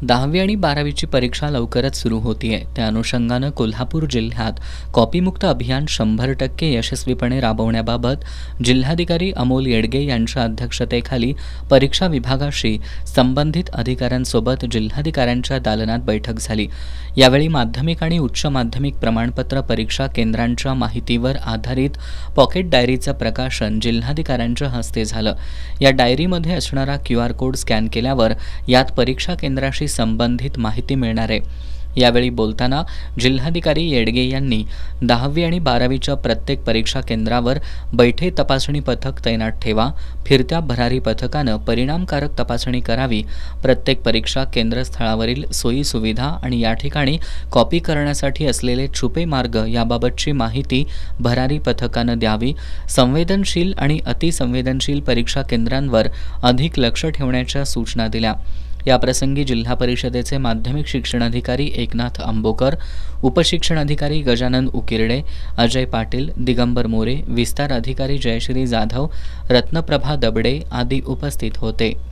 10वी आणि 12वीची परीक्षा लवकरच सुरू होतीये. त्या अनुषंगानं कोल्हापूर जिल्ह्यात कॉपीमुक्त अभियान 100% यशस्वीपणे राबवण्याबाबत जिल्हाधिकारी अमोल येडगे यांच्या अध्यक्षतेखाली परीक्षा विभागाशी संबंधित अधिकाऱ्यांसोबत जिल्हाधिकाऱ्यांच्या दालनात बैठक झाली. यावेळी माध्यमिक आणि उच्च माध्यमिक प्रमाणपत्र परीक्षा केंद्रांच्या माहितीवर आधारित पॉकेट डायरीचं प्रकाशन जिल्हाधिकाऱ्यांच्या हस्ते झालं. या डायरीमध्ये असणारा QR कोड स्कॅन केल्यावर यात परीक्षा केंद्राशी संबंधित माहिती मिळणार आहे. यावेळी बोलताना जिल्हाधिकारी येडगे यांनी 10वी आणि 12वीच्या प्रत्येक परीक्षा केंद्रावर बैठे तपासणी पथक तैनात ठेवा, फिरत्या भरारी पथकानं परिणामकारक तपासणी करावी, प्रत्येक परीक्षा केंद्रस्थळावरील सोयी सुविधा आणि या ठिकाणी कॉपी करण्यासाठी असलेले छुपे मार्ग याबाबतची माहिती भरारी पथकानं द्यावी, संवेदनशील आणि अतिसंवेदनशील परीक्षा केंद्रांवर अधिक लक्ष ठेवण्याच्या सूचना दिल्या. याप्रसंगी जिल्हा परिषदेचे माध्यमिक शिक्षण अधिकारी एकनाथ अंबोकर, उपशिक्षण अधिकारी गजानन उकिरडे, अजय पाटील, दिगंबर मोरे, विस्तार अधिकारी जयश्री जाधव, रत्नप्रभा दबडे आदी उपस्थित होते.